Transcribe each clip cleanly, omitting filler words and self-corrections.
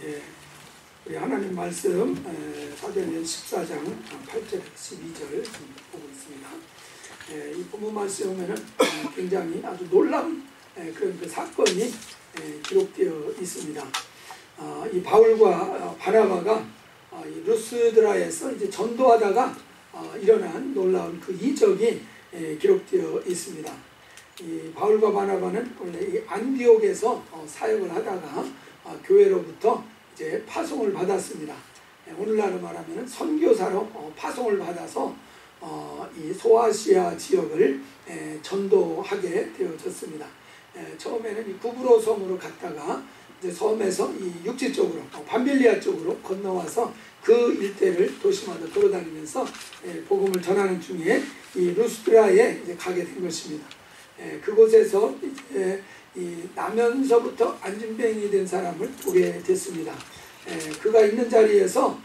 예, 우리 하나님 말씀 사도행전 14장 8절에서 12절 보고 있습니다. 이 본문 말씀에는 굉장히 아주 놀라운 그런 그 사건이 기록되어 있습니다. 이 바울과 바나바가 이 루스드라에서 이제 전도하다가 일어난 놀라운 그 이적이 기록되어 있습니다. 이 바울과 바나바는 원래 이 안디옥에서 사역을 하다가 교회로부터 이제 파송을 받았습니다. 오늘날로 말하면 선교사로 파송을 받아서 이 소아시아 지역을 전도하게 되어졌습니다. 처음에는 이 구브로 섬으로 갔다가 이제 섬에서 이 육지 쪽으로 밤빌리아 쪽으로 건너와서 그 일대를 도시마다 돌아다니면서 복음을 전하는 중에 이 루스드라에 이제 가게 된 것입니다. 그곳에서 이제 이 나면서부터 안진뱅이 된 사람을 보게 됐습니다. 그가 있는 자리에서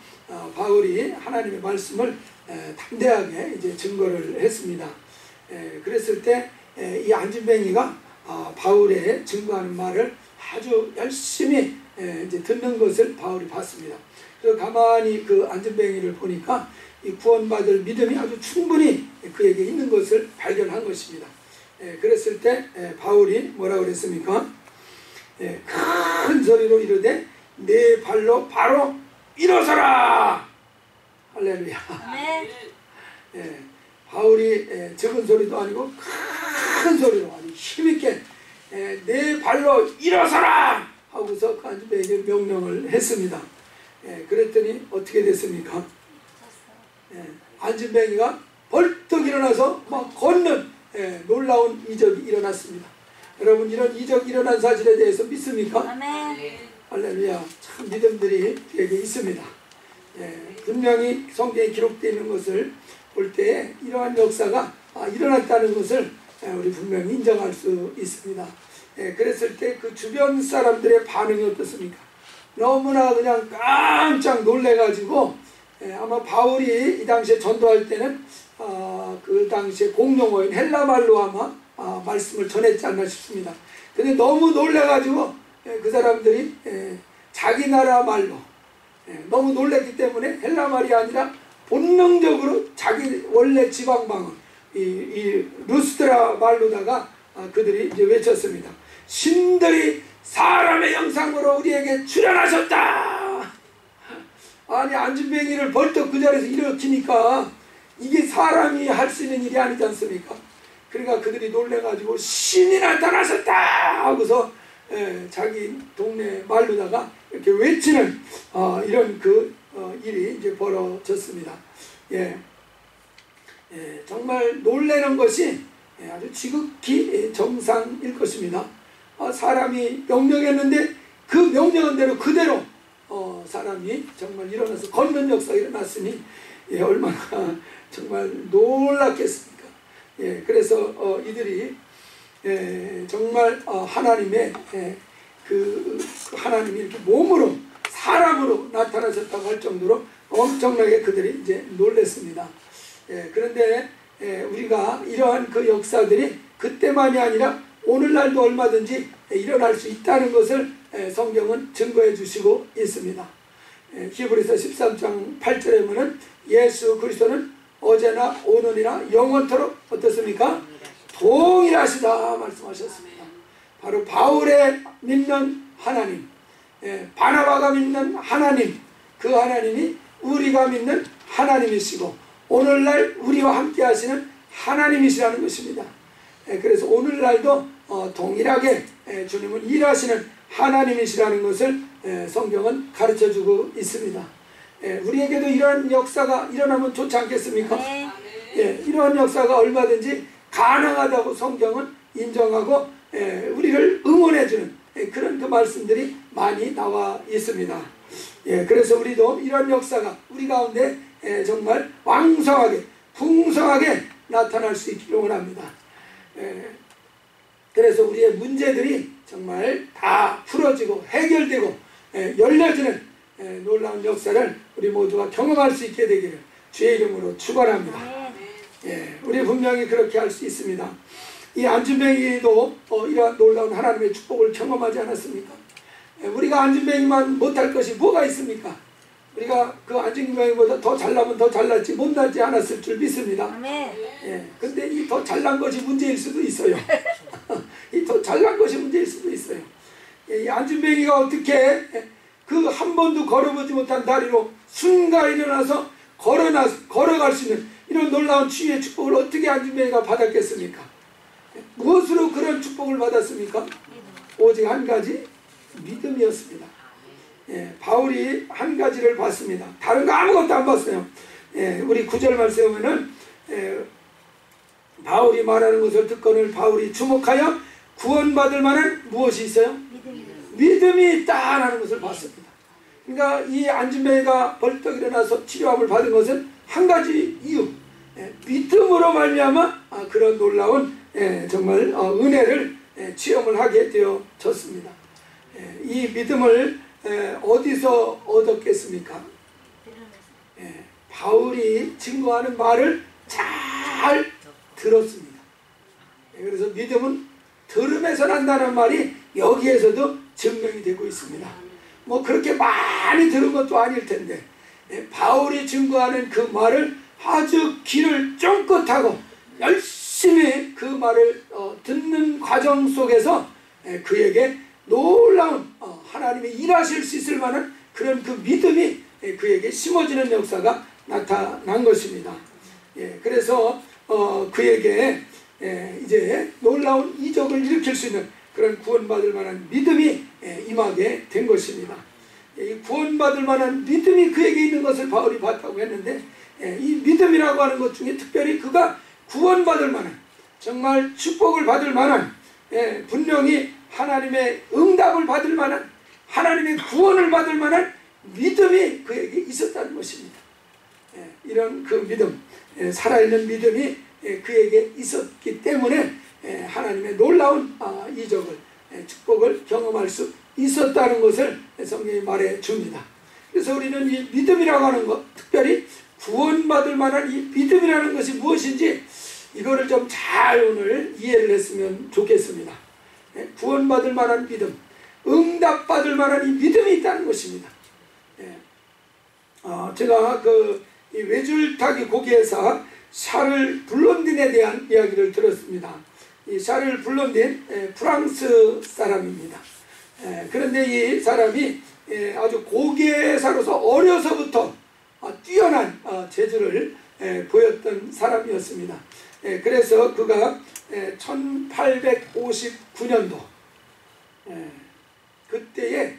바울이 하나님의 말씀을 담대하게 이제 증거를 했습니다. 그랬을 때 이 안진뱅이가 바울의 증거하는 말을 아주 열심히 이제 듣는 것을 바울이 봤습니다. 그래서 가만히 그 안진뱅이를 보니까 이 구원받을 믿음이 아주 충분히 그에게 있는 것을 발견한 것입니다. 그랬을 때 바울이 뭐라고 그랬습니까? 큰 소리로 이르되 내 발로 바로 일어서라! 할렐루야. 바울이 적은 소리도 아니고 큰 소리로 아주 힘있게 내 발로 일어서라! 하고서 그 안진뱅이에게 명령을 했습니다. 그랬더니 어떻게 됐습니까? 안진뱅이가 벌떡 일어나서 막 걷는 놀라운 이적이 일어났습니다. 여러분 이런 이적이 일어난 사실에 대해서 믿습니까? 아멘. 할렐루야. 참 믿음들이 되게 있습니다. 분명히 성경에 기록되어 있는 것을 볼 때 이러한 역사가 일어났다는 것을 우리 분명히 인정할 수 있습니다. 그랬을 때 그 주변 사람들의 반응이 어떻습니까? 너무나 그냥 깜짝 놀래가지고 아마 바울이 이 당시에 전도할 때는 그 당시에 공용어인 헬라말로 아마 말씀을 전했지 않나 싶습니다. 근데 너무 놀래가지고 그 사람들이 자기 나라 말로 너무 놀랬기 때문에 헬라말이 아니라 본능적으로 자기 원래 지방방언 이 루스드라 말로다가 그들이 이제 외쳤습니다. 신들이 사람의 형상으로 우리에게 출현하셨다. 아니 안진뱅이를 벌떡 그 자리에서 일으키니까 이게 사람이 할 수 있는 일이 아니지 않습니까? 그러니까 그들이 놀래가지고 신이 나타나셨다 하고서 자기 동네 말로다가 이렇게 외치는 이런 그 일이 이제 벌어졌습니다. 정말 놀라는 것이 아주 지극히 정상일 것입니다. 사람이 명령했는데 그 명령한 대로 그대로 사람이 정말 일어나서 걷는 역사가 일어났으니 얼마나 정말 놀랐겠습니까? 그래서 이들이 정말 하나님의 그 하나님이 이렇게 몸으로 사람으로 나타나셨다고 할 정도로 엄청나게 그들이 이제 놀랐습니다. 그런데 우리가 이러한 그 역사들이 그때만이 아니라 오늘날도 얼마든지 일어날 수 있다는 것을 성경은 증거해 주시고 있습니다. 히브리서 13장 8절에 보면 예수 그리스도는 어제나 오늘이나 영원토록 어떻습니까? 동일하시다 말씀하셨습니다. 바로 바울의 믿는 하나님, 바나바가 믿는 하나님, 그 하나님이 우리가 믿는 하나님이시고 오늘날 우리와 함께 하시는 하나님이시라는 것입니다. 그래서 오늘날도 동일하게 주님은 일하시는 하나님이시라는 것을 성경은 가르쳐주고 있습니다. 우리에게도 이러한 역사가 일어나면 좋지 않겠습니까? 이러한 역사가 얼마든지 가능하다고 성경은 인정하고 우리를 응원해주는 그런 그 말씀들이 많이 나와 있습니다. 그래서 우리도 이런 역사가 우리 가운데 정말 왕성하게 풍성하게 나타날 수 있기를 원합니다. 그래서 우리의 문제들이 정말 다 풀어지고 해결되고 열려지는 놀라운 역사를 우리 모두가 경험할 수 있게 되기를 주의 이름으로 축원합니다. 우리 분명히 그렇게 할 수 있습니다. 이 안진뱅이도 이러한 놀라운 하나님의 축복을 경험하지 않았습니까? 우리가 안진뱅이만 못할 것이 뭐가 있습니까? 우리가 그 안진뱅이보다 더 잘나면 더 잘났지 못나지 않았을 줄 믿습니다. 아멘. 예, 근데 이 더 잘난 것이 문제일 수도 있어요. 이 더 잘난 것이 문제일 수도 있어요. 이 안진뱅이가 어떻게 그 한 번도 걸어보지 못한 다리로 순간 일어나서 걸어갈 수 있는 이런 놀라운 치유의 축복을 어떻게 안진뱅이가 받았겠습니까? 무엇으로 그런 축복을 받았습니까? 오직 한 가지, 믿음이었습니다. 예, 바울이 한 가지를 봤습니다. 다른 거 아무것도 안 봤어요. 예, 우리 9절 말씀에 보면은 바울이 말하는 것을 듣고는 바울이 주목하여 구원받을 만한 무엇이 있어요? 믿음이 있다라는 것을 봤습니다. 그러니까 이 안진뱅이가 벌떡 일어나서 치료함을 받은 것은 한 가지 이유, 믿음으로 말미암아 그런 놀라운 정말 은혜를 체험을 하게 되어졌습니다. 이 믿음을 어디서 얻었겠습니까? 바울이 증거하는 말을 잘 들었습니다. 그래서 믿음은 들음에서 난다는 말이 여기에서도 증명이 되고 있습니다. 뭐 그렇게 많이 들은 것도 아닐 텐데 바울이 증거하는 그 말을 아주 귀를 쫑긋하고 열심히 그 말을 듣는 과정 속에서 그에게 놀라운 하나님이 일하실 수 있을 만한 그런 그 믿음이 그에게 심어지는 역사가 나타난 것입니다. 그래서 그에게 이제 놀라운 이적을 일으킬 수 있는 그런 구원받을 만한 믿음이 임하게 된 것입니다. 이 구원받을 만한 믿음이 그에게 있는 것을 바울이 봤다고 했는데 이 믿음이라고 하는 것 중에 특별히 그가 구원받을 만한 정말 축복을 받을 만한 분명히 하나님의 응답을 받을 만한 하나님의 구원을 받을 만한 믿음이 그에게 있었다는 것입니다. 이런 그 믿음, 살아있는 믿음이 그에게 있었기 때문에 하나님의 놀라운 이적을 축복을 경험할 수 있었다는 것을 성경이 말해 줍니다. 그래서 우리는 이 믿음이라고 하는 것, 특별히 구원받을 만한 이 믿음이라는 것이 무엇인지 이거를 좀 잘 오늘 이해를 했으면 좋겠습니다. 구원받을 만한 믿음, 응답받을 만한 이 믿음이 있다는 것입니다. 제가 이 외줄타기 고기회사 샤를 블론딘에 대한 이야기를 들었습니다. 이 샤를 블론딘 프랑스 사람입니다. 그런데 이 사람이 아주 고기회사로서 어려서부터 뛰어난 재주를 보였던 사람이었습니다. 그래서 그가 1859년도 그때에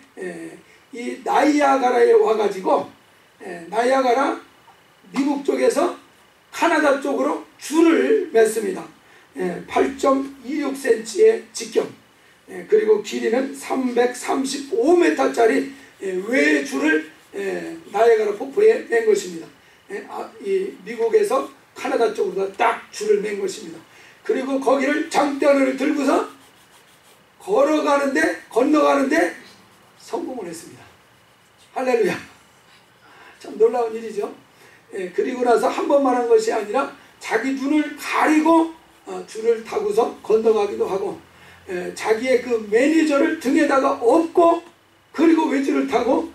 이 나이아가라에 와가지고 나이아가라 미국 쪽에서 카나다 쪽으로 줄을 맸습니다. 8.26cm의 직경, 그리고 길이는 335m짜리 외줄을 나이아가라 폭포에 맨 것입니다. 이 미국에서 카나다 쪽으로 딱 줄을 맨 것입니다. 그리고 거기를 장대하늘을 들고서 건너가는데 성공을 했습니다. 할렐루야. 참 놀라운 일이죠. 그리고 나서 한 번만 한 것이 아니라 자기 눈을 가리고 줄을 타고서 건너가기도 하고 자기의 그 매니저를 등에다가 업고 그리고 외줄을 타고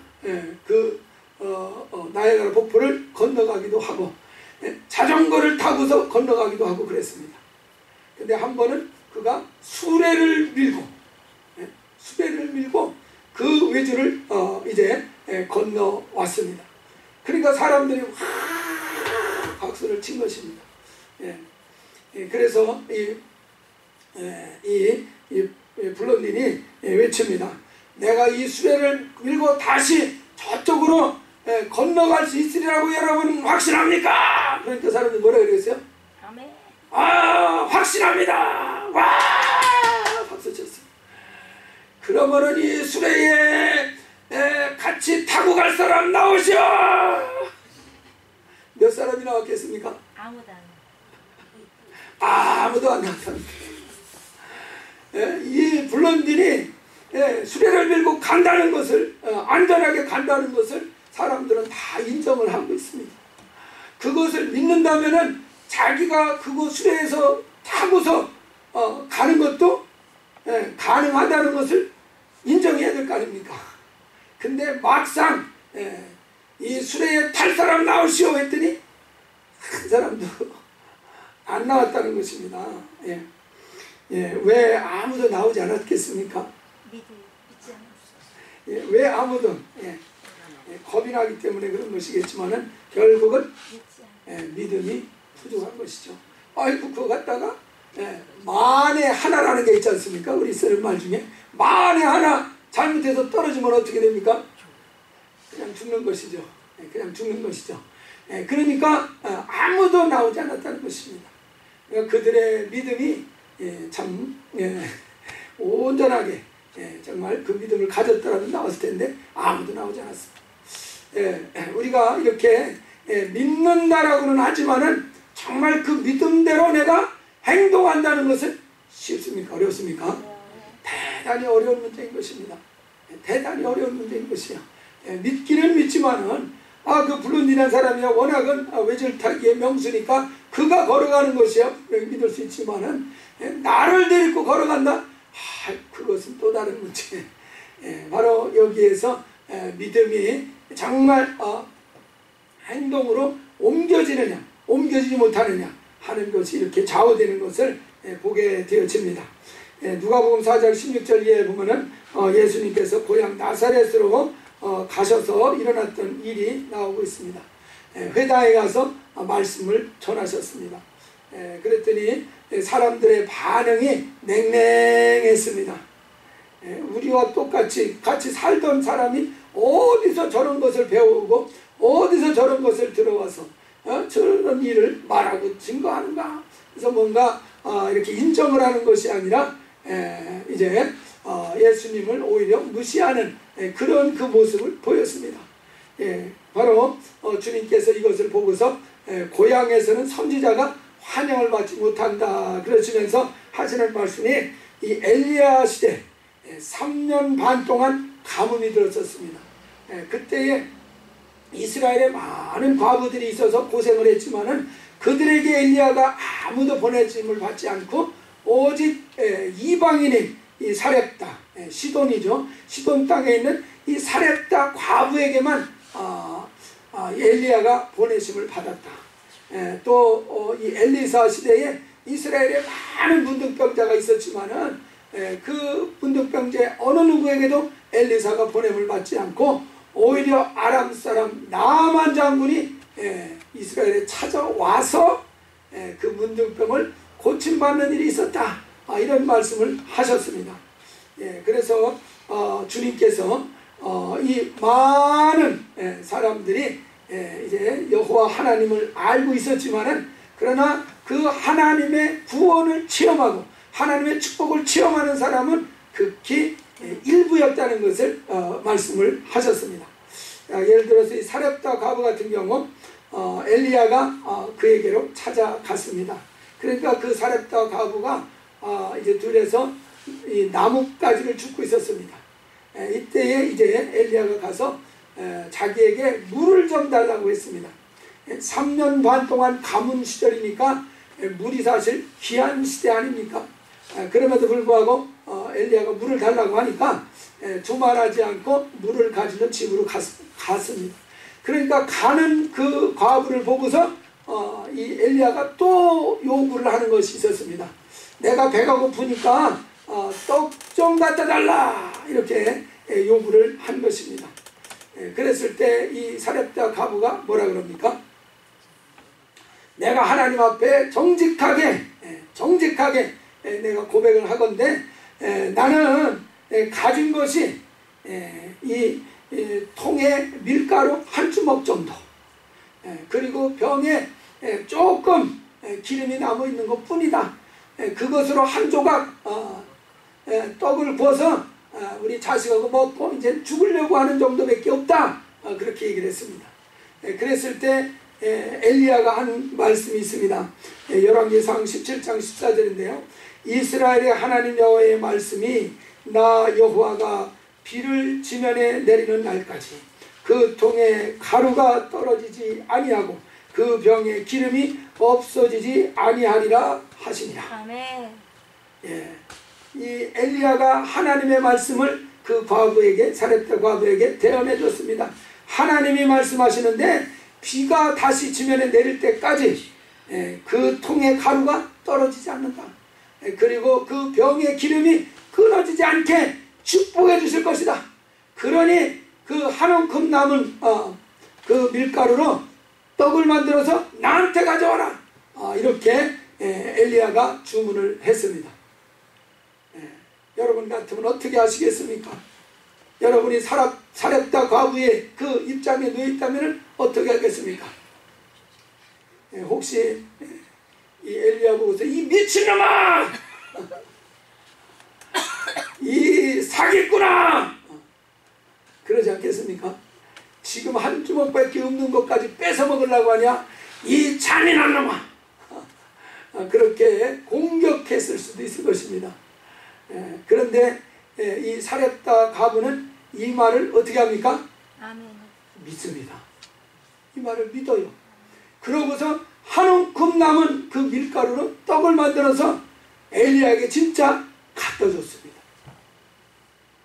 나이아가라 폭포를 건너가기도 하고 자전거를 타고서 건너가기도 하고 그랬습니다. 근데 한 번은 그가 수레를 밀고 그 외줄을 이제 건너왔습니다. 그러니까 사람들이 박수를 친 것입니다. 그래서 이 블론딘이 외칩니다. 내가 이 수레를 밀고 다시 저쪽으로 건너갈 수 있으리라고 여러분 확신합니까? 그러니까 사람들이 뭐라 그랬어요? 아멘. 확신합니다. 와! 박수 쳤어요. 그러면은 이 수레에 같이 타고 갈 사람 나오시오. 몇 사람이 나왔겠습니까? 아무도 안 나왔답니다. 이 블론딘이 수레를 밀고 간다는 것을 안전하게 간다는 것을 사람들은 다 인정을 하고 있습니다. 그것을 믿는다면은 자기가 그곳 수레에서 타고서 가는 것도 가능하다는 것을 인정해야 될 거 거 아닙니까? 근데 막상 이 수레에 탈 사람 나오시오 했더니 한 사람도 안 나왔다는 것입니다. 왜 아무도 나오지 않았겠습니까? 왜 아무도 겁이 나기 때문에 그런 것이겠지만은 결국은 믿음이 부족한 것이죠. 아이고 그거 갖다가 만에 하나라는 게 있지 않습니까? 우리 쓰는 말 중에 만에 하나 잘못해서 떨어지면 어떻게 됩니까? 그냥 죽는 것이죠. 그냥 죽는 것이죠. 그러니까 아무도 나오지 않았다는 것입니다. 그러니까 그들의 믿음이 참 온전하게 정말 그 믿음을 가졌더라면 나왔을 텐데 아무도 나오지 않았습니다. 우리가 이렇게 믿는다라고는 하지만은 정말 그 믿음대로 내가 행동한다는 것은 쉽습니까? 어렵습니까? 대단히 어려운 문제인 것입니다. 대단히 어려운 문제인 것이야. 믿기는 믿지만은 그 블론디라는 사람이야 워낙은 외줄타기의 명수니까 그가 걸어가는 것이야 믿을 수 있지만은 나를 데리고 걸어간다? 그것은 또 다른 문제. 바로 여기에서 믿음이 정말 행동으로 옮겨지느냐 옮겨지지 못하느냐 하는 것이 이렇게 좌우되는 것을 보게 되어집니다. 누가복음 4장 16절 이하에 보면은 예수님께서 고향 나사렛으로 가셔서 일어났던 일이 나오고 있습니다. 회당에 가서 말씀을 전하셨습니다. 그랬더니 사람들의 반응이 냉랭했습니다. 우리와 똑같이 같이 살던 사람이 어디서 저런 것을 배우고 어디서 저런 것을 들어와서 저런 일을 말하고 증거하는가. 그래서 뭔가 이렇게 인정을 하는 것이 아니라 이제 예수님을 오히려 무시하는 그런 그 모습을 보였습니다. 바로 주님께서 이것을 보고서 고향에서는 선지자가 환영을 받지 못한다 그러시면서 하시는 말씀이 이 엘리야 시대 3년 반 동안 가뭄이 들었었습니다. 그때에 이스라엘에 많은 과부들이 있어서 고생을 했지만은 그들에게 엘리야가 아무도 보내짐을 받지 않고 오직 이방인인 이 사렙다 시돈이죠. 시돈 땅에 있는 이 사렙다 과부에게만 엘리야가 보내심을 받았다. 또 이 엘리사 시대에 이스라엘에 많은 문둥병자가 있었지만은 그 문둥병자의 어느 누구에게도 엘리사가 보냄을 받지 않고 오히려 아람 사람 나만 장군이 이스라엘에 찾아와서 그 문둥병을 고침받는 일이 있었다. 이런 말씀을 하셨습니다. 그래서 주님께서 이 많은 사람들이 이제 여호와 하나님을 알고 있었지만은 그러나 그 하나님의 구원을 체험하고 하나님의 축복을 체험하는 사람은 극히 일부였다는 것을 말씀을 하셨습니다. 예를 들어서 이 사렙다 과부 같은 경우 엘리야가 그에게로 찾아갔습니다. 그러니까 그 사렙다 과부가 이제 둘에서 이 나뭇가지를 줍고 있었습니다. 이때에 이제 엘리야가 가서 자기에게 물을 좀 달라고 했습니다. 3년 반 동안 가뭄 시절이니까 물이 사실 귀한 시대 아닙니까? 그럼에도 불구하고 엘리야가 물을 달라고 하니까 두말하지 않고 물을 가지러 집으로 갔습니다. 그러니까 가는 그 과부를 보고서 이 엘리야가 또 요구를 하는 것이 있었습니다. 내가 배가 고프니까 떡 좀 갖다 달라 이렇게 요구를 한 것입니다. 그랬을 때 이 사렙다 과부가 뭐라 그럽니까? 내가 하나님 앞에 정직하게 내가 고백을 하건대 나는 가진 것이 이 통에 밀가루 한 주먹 정도 그리고 병에 조금 기름이 남아 있는 것 뿐이다. 그것으로 한 조각 떡을 구워서 우리 자식하고 먹고 이제 죽으려고 하는 정도밖에 없다. 그렇게 얘기를 했습니다. 그랬을 때 엘리야가 한 말씀이 있습니다. 열왕기상 17장 14절인데요. 이스라엘의 하나님 여호와의 말씀이 나 여호와가 비를 지면에 내리는 날까지 그 통에 가루가 떨어지지 아니하고 그 병에 기름이 없어지지 아니하리라 하시니라. 아멘. 이 엘리야가 하나님의 말씀을 그 과부에게, 사렙다 과부에게 대언해 줬습니다. 하나님이 말씀하시는데 비가 다시 지면에 내릴 때까지 그 통의 가루가 떨어지지 않는다. 그리고 그 병의 기름이 끊어지지 않게 축복해 주실 것이다. 그러니 그 한 움큼 남은 그 밀가루로 떡을 만들어서 나한테 가져와라. 이렇게 엘리야가 주문을 했습니다. 여러분 같으면 어떻게 하시겠습니까? 여러분이 사렙다 과부의 그 입장에 놓여 있다면 어떻게 하겠습니까? 혹시 이 엘리야 보고서 이 미친놈아! 이 사기꾼아! 그러지 않겠습니까? 지금 한 주먹밖에 없는 것까지 뺏어 먹으려고 하냐? 이 잔인한 놈아! 그렇게 공격했을 수도 있을 것입니다. 그런데 이 사렙다 과부는 이 말을 어떻게 합니까? 아멘. 믿습니다. 이 말을 믿어요. 그러고서 한 움큼 남은 그 밀가루로 떡을 만들어서 엘리야에게 진짜 갖다 줬습니다.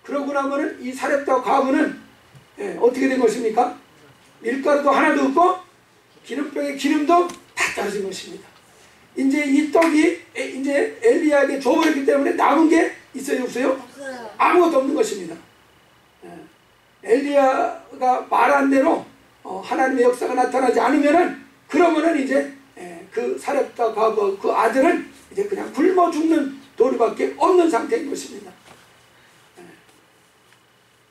그러고 나면은 이 사렙다 과부는 어떻게 된 것입니까? 밀가루도 하나도 없고 기름병에 기름도 다 떨어진 것입니다. 이제 이 떡이 이제 엘리야에게 줘버렸기 때문에 남은 게 있어요, 없어요? 없어요. 아무것도 없는 것입니다. 엘리야가 말한 대로 하나님의 역사가 나타나지 않으면은 그러면은 이제 그 사렙다 과부 그 아들은 이제 그냥 굶어 죽는 도리밖에 없는 상태인 것입니다.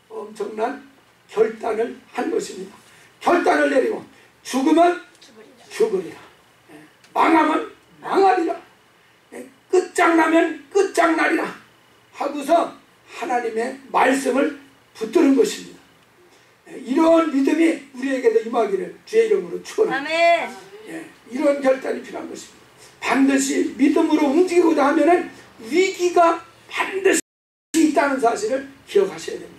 엄청난 결단을 한 것입니다. 결단을 내리고 죽으면 죽으리라. 망하면 망하리라. 끝장나면 끝장나리라 하고서 하나님의 말씀을 붙드는 것입니다. 이런 믿음이 우리에게도 임하기를 주의 이름으로 축원합니다. 아멘. 이런 결단이 필요한 것입니다. 반드시 믿음으로 움직이고자 하면은 위기가 반드시 있다는 사실을 기억하셔야 됩니다.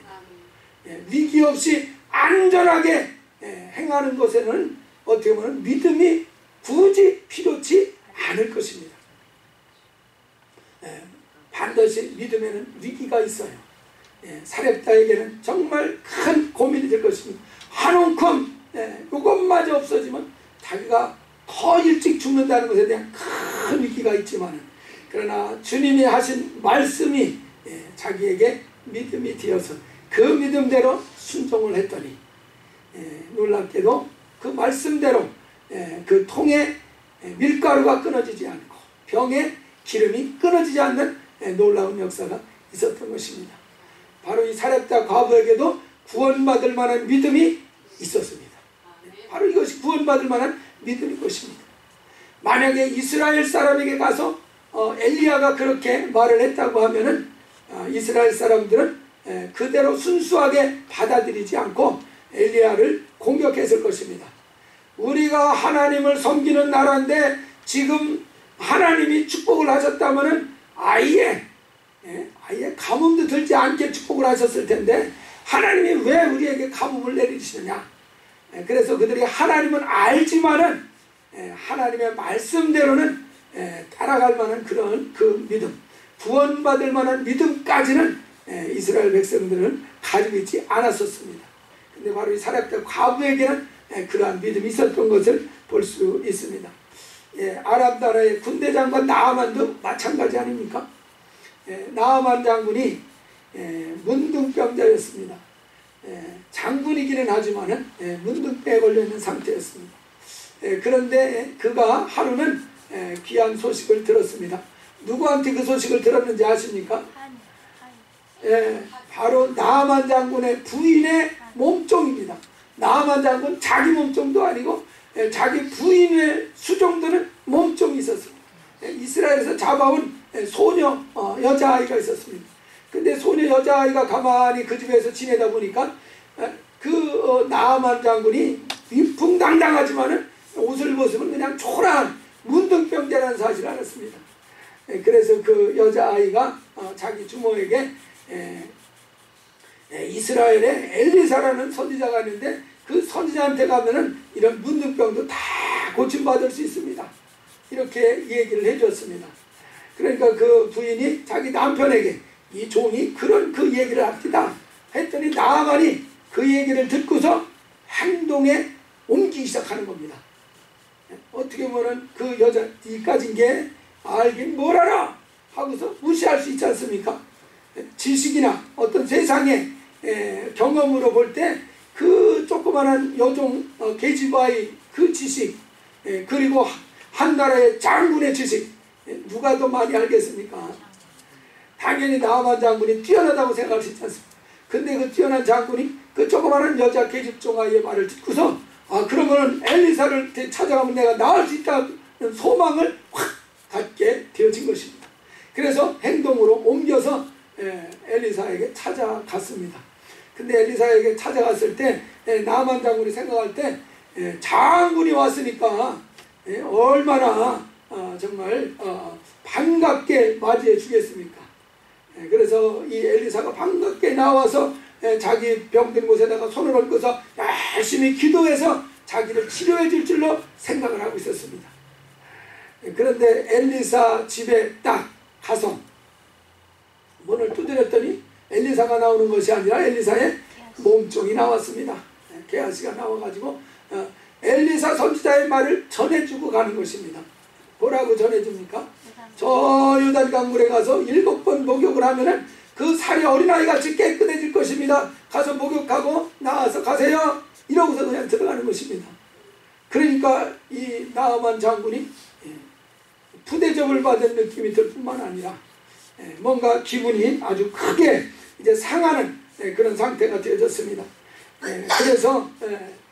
위기 없이 안전하게 행하는 것에는 어떻게 보면 믿음이 굳이 필요치 않을 것입니다. 반드시 믿음에는 위기가 있어요. 사렙다에게는 정말 큰 고민이 될 것입니다. 한 움큼 이것마저 없어지면 자기가 더 일찍 죽는다는 것에 대한 큰 위기가 있지만, 그러나 주님이 하신 말씀이 자기에게 믿음이 되어서 그 믿음대로 순종을 했더니 놀랍게도 그 말씀대로 그 통에 밀가루가 끊어지지 않고 병에 기름이 끊어지지 않는 놀라운 역사가 있었던 것입니다. 바로 이 사렙다 과부에게도 구원받을 만한 믿음이 있었습니다. 바로 이것이 구원받을 만한 믿음일 것입니다. 만약에 이스라엘 사람에게 가서 엘리야가 그렇게 말을 했다고 하면은 이스라엘 사람들은 그대로 순수하게 받아들이지 않고 엘리야를 공격했을 것입니다. 우리가 하나님을 섬기는 나라인데 지금 하나님이 축복을 하셨다면은 아예 가뭄도 들지 않게 축복을 하셨을 텐데 하나님이 왜 우리에게 가뭄을 내리시느냐. 그래서 그들이 하나님은 알지만은 하나님의 말씀대로는 따라갈 만한 그런 그 믿음, 구원받을 만한 믿음까지는 이스라엘 백성들은 가지고 있지 않았었습니다. 근데 바로 이 사렙다 과부에게는 그러한 믿음이 있었던 것을 볼 수 있습니다. 아람 나라의 군대 장관 나아만도 마찬가지 아닙니까? 나아만 장군이 문둥병자였습니다. 장군이기는 하지만은 문둥병에 걸려있는 상태였습니다. 그런데 그가 하루는 귀한 소식을 들었습니다. 누구한테 그 소식을 들었는지 아십니까? 바로 나아만 장군의 부인의 몸종입니다. 나아만 장군 자기 몸종도 아니고 자기 부인의 수종들은 몸종이 있었습니다. 이스라엘에서 잡아온 소녀 여자아이가 있었습니다. 근데 소녀 여자아이가 가만히 그 집에서 지내다 보니까 그 나아만 장군이 위풍당당하지만은 옷을 벗으면 그냥 초라한 문둥병자라는 사실을 알았습니다. 그래서 그 여자아이가 자기 주모에게 이스라엘에 엘리사라는 선지자가 있는데 그 선지자한테 가면은 이런 문둥병도 다 고침받을 수 있습니다. 이렇게 얘기를 해줬습니다. 그러니까 그 부인이 자기 남편에게 이 종이 그런 그 얘기를 합니다. 그랬더니 나아만이 그 얘기를 듣고서 행동에 옮기기 시작하는 겁니다. 어떻게 보면 그 여자 이까진 게 알긴 뭘 알아 하고서 무시할 수 있지 않습니까? 지식이나 어떤 세상의 경험으로 볼 때 그 조그마한 여종 계집아이 그 지식, 그리고 한 나라의 장군의 지식, 누가 더 많이 알겠습니까? 당연히 나아만 장군이 뛰어나다고 생각할 수 있지 않습니까? 근데 그 뛰어난 장군이 그 조그마한 여자 계집종 아이의 말을 듣고서 그러면 엘리사를 찾아가면 내가 나을 수 있다는 소망을 확 갖게 되어진 것입니다. 그래서 행동으로 옮겨서 엘리사에게 찾아갔습니다. 근데 엘리사에게 찾아갔을 때 나아만 장군이 생각할 때 장군이 왔으니까 얼마나 정말 반갑게 맞이해 주겠습니까? 그래서 이 엘리사가 반갑게 나와서 자기 병든 곳에다가 손을 얹고서 열심히 기도해서 자기를 치료해 줄 줄로 생각을 하고 있었습니다. 그런데 엘리사 집에 딱 가서 문을 두드렸더니 엘리사가 나오는 것이 아니라 엘리사의 몸종이 나왔습니다. 게하시가 나와가지고 엘리사 선지자의 말을 전해주고 가는 것입니다. 뭐라고 전해줍니까? 저 요단강물에 가서 7번 목욕을 하면은 그 살이 어린아이같이 깨끗해질 것입니다. 가서 목욕하고 나와서 가세요. 이러고서 그냥 들어가는 것입니다. 그러니까 이 나아만 장군이 부대접을 받은 느낌이 들 뿐만 아니라 뭔가 기분이 아주 크게 이제 상하는 그런 상태가 되어졌습니다. 그래서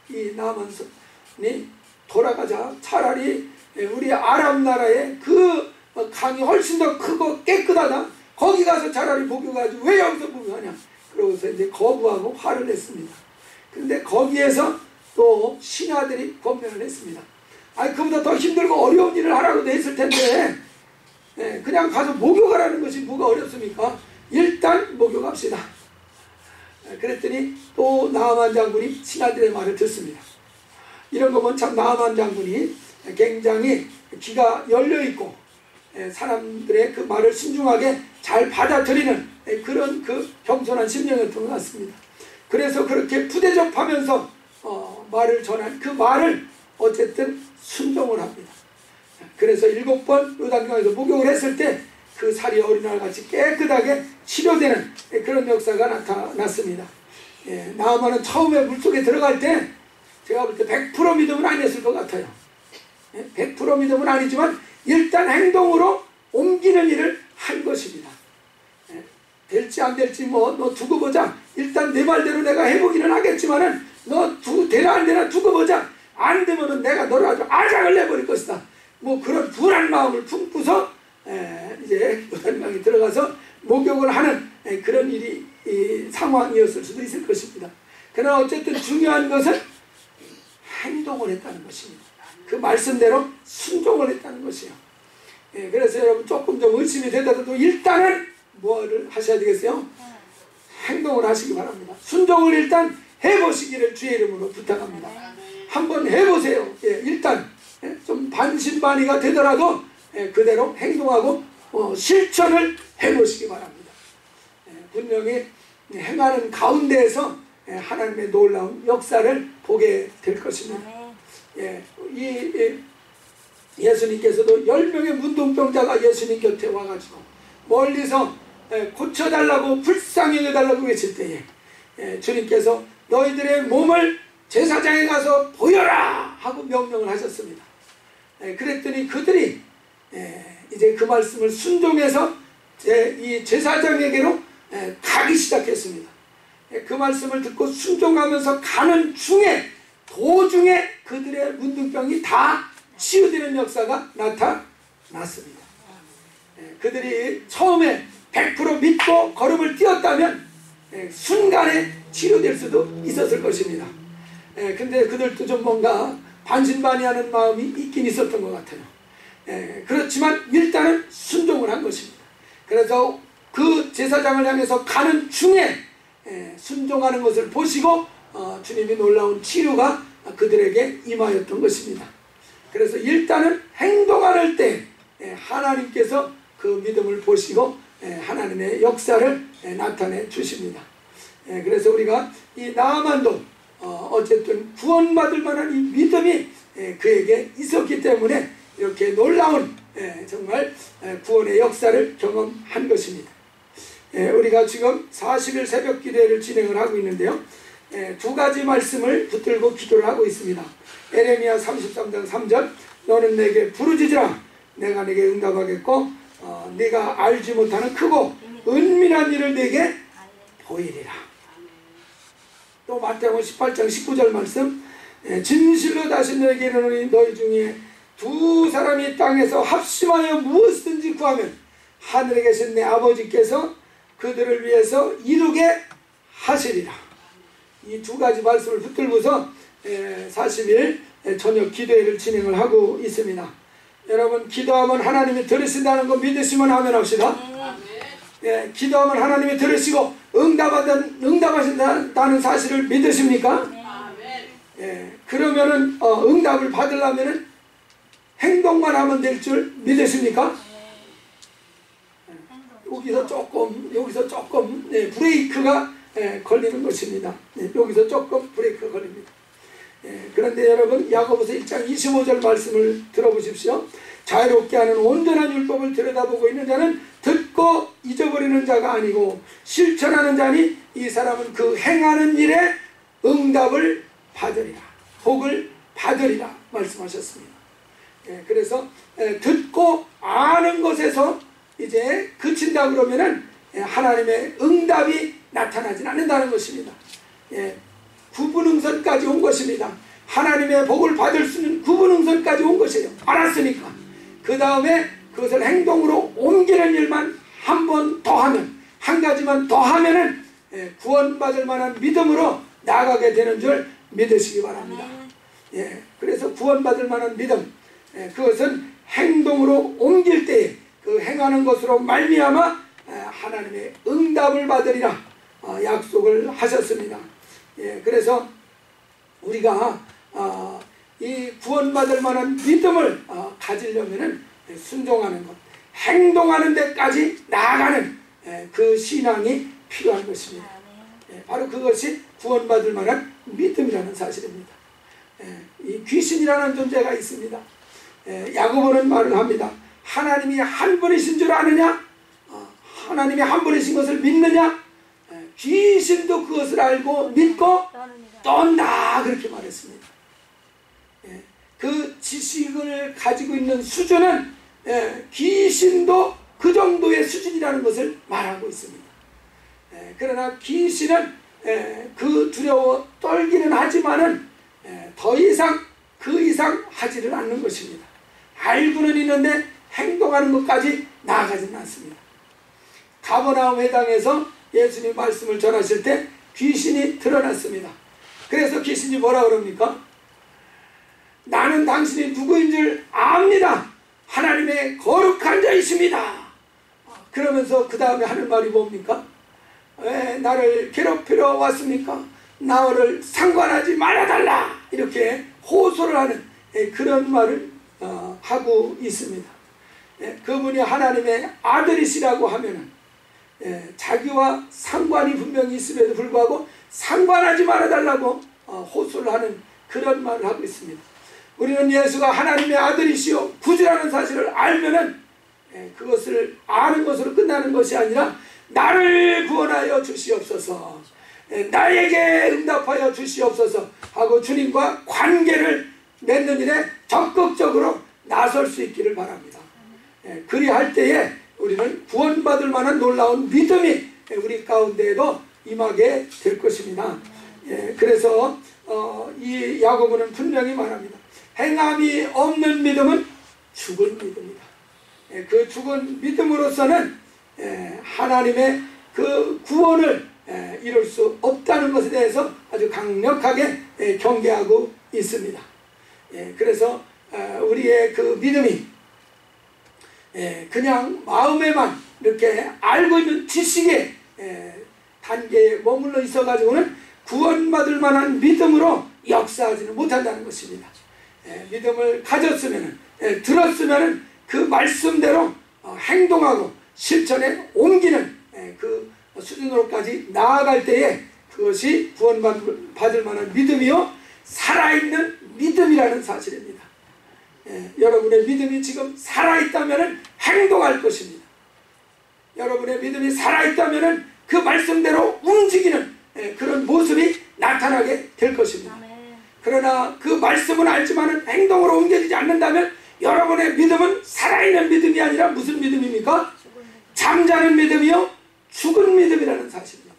이 나아만이 돌아가자 차라리 우리 아람 나라의 그 강이 훨씬 더 크고 깨끗하다. 거기 가서 차라리 목욕하지 왜 여기서 목욕하냐. 그러고서 이제 거부하고 화를 냈습니다. 근데 거기에서 또 신하들이 권면을 했습니다. 그보다 더 힘들고 어려운 일을 하라고도 했을 텐데 그냥 가서 목욕하라는 것이 뭐가 어렵습니까? 일단 목욕합시다. 그랬더니 또 나아만 장군이 신하들의 말을 듣습니다. 이런 거 보면 참 나아만 장군이 굉장히 귀가 열려있고 사람들의 그 말을 신중하게 잘 받아들이는 그런 그 겸손한 심령이었던 것 같습니다. 그래서 그렇게 부대접하면서 말을 전한 그 말을 어쨌든 순종을 합니다. 그래서 7번 요단강에서 목욕을 했을 때 그 살이 어린아이같이 깨끗하게 치료되는 그런 역사가 나타났습니다. 나아만은 처음에 물속에 들어갈 때 제가 볼 때 100% 믿음은 아니었을 것 같아요. 100% 믿음은 아니지만 일단 행동으로 옮기는 일을 한 것입니다. 될지 안 될지 너 두고 보자. 일단 내 말대로 내가 해보기는 하겠지만은 너 되나 안 되나 두고 보자. 안 되면은 내가 너를 아주 아작을 내버릴 것이다. 그런 불안 마음을 품고서 이제 요단강에 들어가서 목욕을 하는 그런 상황이었을 수도 있을 것입니다. 그러나 어쨌든 중요한 것은 행동을 했다는 것입니다. 그 말씀대로 순종을 했다는 것이에요. 그래서 여러분 조금 좀 의심이 되더라도 일단은 뭐를 하셔야 되겠어요? 행동을 하시기 바랍니다. 순종을 일단 해보시기를 주의 이름으로 부탁합니다. 한번 해보세요. 일단 좀 반신반의가 되더라도 그대로 행동하고 실천을 해보시기 바랍니다. 분명히 행하는 가운데에서 하나님의 놀라운 역사를 보게 될 것입니다. 예수님께서도 10명의 문둥병자가 예수님 곁에 와가지고 멀리서 고쳐달라고 불쌍히 여겨달라고 외칠 때에 주님께서 너희들의 몸을 제사장에 가서 보여라 하고 명령을 하셨습니다. 그랬더니 그들이 이제 그 말씀을 순종해서 이 제사장에게로 가기 시작했습니다. 그 말씀을 듣고 순종하면서 가는 중에 도중에 그들의 문둥병이 다 치유되는 역사가 나타났습니다. 그들이 처음에 100% 믿고 걸음을 뛰었다면 순간에 치료될 수도 있었을 것입니다. 근데 그들도 좀 뭔가 반신반의하는 마음이 있긴 있었던 것 같아요. 그렇지만 일단은 순종을 한 것입니다. 그래서 그 제사장을 향해서 가는 중에 순종하는 것을 보시고 주님이 놀라운 치료가 그들에게 임하였던 것입니다. 그래서 일단은 행동할 때 하나님께서 그 믿음을 보시고 하나님의 역사를 나타내 주십니다. 그래서 우리가 이 나아만도 어쨌든 구원받을 만한 이 믿음이 그에게 있었기 때문에 이렇게 놀라운 정말 구원의 역사를 경험한 것입니다. 우리가 지금 40일 새벽 기도회를 진행을 하고 있는데요. 두 가지 말씀을 붙들고 기도를 하고 있습니다. 에레미야 33장 3절 너는 내게 부르짖으라 내가 내게 응답하겠고 네가 알지 못하는 크고 은밀한 일을 내게 보이리라. 또 마태복음 18장 19절 말씀 진실로 다시 너에게 이르노니 너희 중에 두 사람이 땅에서 합심하여 무엇이든지 구하면 하늘에 계신 내 아버지께서 그들을 위해서 이루게 하시리라. 이 두 가지 말씀을 붙들고서 40일 저녁 기도회를 진행을 하고 있습니다. 여러분 기도하면 하나님이 들으신다는 거 믿으시면 아멘 합시다. 기도하면 하나님이 들으시고 응답하신다는 사실을 믿으십니까? 그러면은 응답을 받으려면은 행동만 하면 될 줄 믿으십니까? 여기서 조금 브레이크가 걸리는 것입니다. 여기서 조금 브레이크가 걸립니다. 그런데 여러분 야고보서 1장 25절 말씀을 들어보십시오. 자유롭게 하는 온전한 율법을 들여다보고 있는 자는 듣고 잊어버리는 자가 아니고 실천하는 자니 이 사람은 그 행하는 일에 응답을 받으리라. 복을 받으리라 말씀하셨습니다. 그래서 듣고 아는 것에서 이제 그친다 그러면은 하나님의 응답이 나타나지 않는다는 것입니다. 구분응선까지 온 것입니다. 하나님의 복을 받을 수 있는 구분응선까지 온 것이에요. 알았으니까 그 다음에 그것을 행동으로 옮기는 일만 한 번 더 하면, 한 가지만 더 하면은 구원받을 만한 믿음으로 나아가게 되는 줄 믿으시기 바랍니다. 그래서 구원받을 만한 믿음, 그것은 행동으로 옮길 때에 그 행하는 것으로 말미암아 하나님의 응답을 받으리라 약속을 하셨습니다. 그래서 우리가 이 구원받을 만한 믿음을 가지려면은 순종하는 것, 행동하는 데까지 나아가는 그 신앙이 필요한 것입니다. 바로 그것이 구원받을 만한 믿음이라는 사실입니다. 이 귀신이라는 존재가 있습니다. 야고보는 말을 합니다. 하나님이 한 분이신 줄 아느냐? 하나님이 한 분이신 것을 믿느냐? 귀신도 그것을 알고 믿고 떤다 그렇게 말했습니다. 그 지식을 가지고 있는 수준은 귀신도 그 정도의 수준이라는 것을 말하고 있습니다. 그러나 귀신은 그 두려워 떨기는 하지만은 더 이상 그 이상 하지를 않는 것입니다. 알고는 있는데 행동하는 것까지 나아가지는 않습니다. 가버나움 회당에서 예수님 말씀을 전하실 때 귀신이 드러났습니다. 그래서 귀신이 뭐라 그럽니까? 나는 당신이 누구인 줄 압니다. 하나님의 거룩한 자이십니다. 그러면서 그 다음에 하는 말이 뭡니까? 왜 나를 괴롭히러 왔습니까? 나를 상관하지 말아달라. 이렇게 호소를 하는 그런 말을 하고 있습니다. 그분이 하나님의 아들이시라고 하면은 자기와 상관이 분명히 있음에도 불구하고 상관하지 말아달라고 호소를 하는 그런 말을 하고 있습니다. 우리는 예수가 하나님의 아들이시오 구주라는 사실을 알면은 그것을 아는 것으로 끝나는 것이 아니라 나를 구원하여 주시옵소서, 나에게 응답하여 주시옵소서 하고 주님과 관계를 맺는 일에 적극적으로 나설 수 있기를 바랍니다. 그리할 때에 우리는 구원받을 만한 놀라운 믿음이 우리 가운데에도 임하게 될 것입니다. 그래서 이 야고보는 분명히 말합니다. 행함이 없는 믿음은 죽은 믿음이다. 그 죽은 믿음으로서는 하나님의 그 구원을 이룰 수 없다는 것에 대해서 아주 강력하게 경계하고 있습니다. 그래서 우리의 그 믿음이 그냥 마음에만 이렇게 알고 있는 지식의 단계에 머물러 있어 가지고는 구원받을 만한 믿음으로 역사하지는 못한다는 것입니다. 믿음을 가졌으면 들었으면 그 말씀대로 행동하고 실천에 옮기는 그 수준으로까지 나아갈 때에 그것이 구원받을 만한 믿음이요 살아있는 믿음이라는 사실입니다. 여러분의 믿음이 지금 살아있다면 행동할 것입니다. 여러분의 믿음이 살아있다면 그 말씀대로 움직이는 그런 모습이 나타나게 될 것입니다. 그러나 그 말씀은 알지만 행동으로 옮겨지지 않는다면 여러분의 믿음은 살아있는 믿음이 아니라 무슨 믿음입니까? 잠자는 믿음이요 죽은 믿음이라는 사실입니다.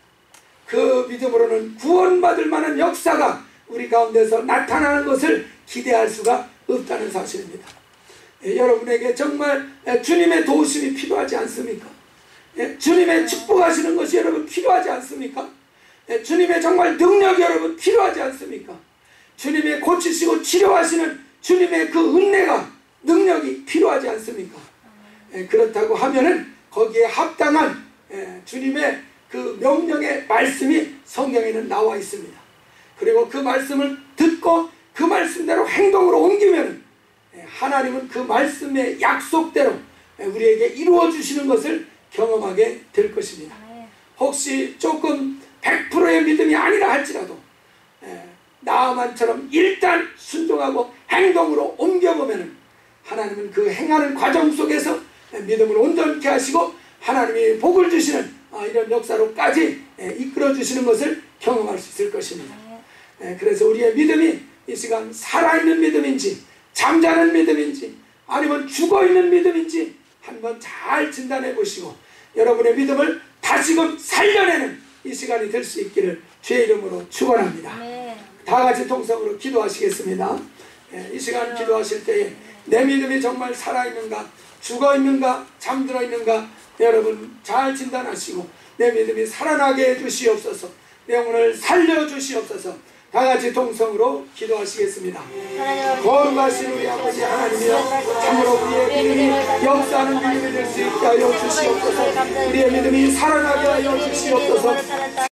그 믿음으로는 구원받을 만한 역사가 우리 가운데서 나타나는 것을 기대할 수가 없다는 사실입니다. 여러분에게 정말 주님의 도우심이 필요하지 않습니까? 주님의 축복하시는 것이 여러분 필요하지 않습니까? 주님의 정말 능력이 여러분 필요하지 않습니까? 주님의 고치시고 치료하시는 주님의 그 은혜가 능력이 필요하지 않습니까? 그렇다고 하면은 거기에 합당한 주님의 그 명령의 말씀이 성경에는 나와 있습니다. 그리고 그 말씀을 듣고 그 말씀대로 행동으로 옮기면 하나님은 그 말씀의 약속대로 우리에게 이루어 주시는 것을 경험하게 될 것입니다. 혹시 조금 100%의 믿음이 아니라 할지라도 나아만처럼 일단 순종하고 행동으로 옮겨보면 하나님은 그 행하는 과정 속에서 믿음을 온전케 하시고 하나님이 복을 주시는 이런 역사로까지 이끌어 주시는 것을 경험할 수 있을 것입니다. 그래서 우리의 믿음이 이 시간 살아있는 믿음인지 잠자는 믿음인지 아니면 죽어있는 믿음인지 한번 잘 진단해 보시고 여러분의 믿음을 다시금 살려내는 이 시간이 될 수 있기를 주의 이름으로 축원합니다. 다 같이 통성으로 기도하시겠습니다. 이 시간 기도하실 때에 내 믿음이 정말 살아있는가 죽어있는가 잠들어 있는가 여러분 잘 진단하시고 내 믿음이 살아나게 해주시옵소서. 내 영혼을 살려주시옵소서. 다같이 동성으로 기도하시겠습니다. 거룩하신 우리 아버지 하나님이여 참으로 우리의 믿음이 역사하는 믿음이 될 수 있게 하여 주시옵소서. 우리의 믿음이 살아나게 하여 주시옵소서.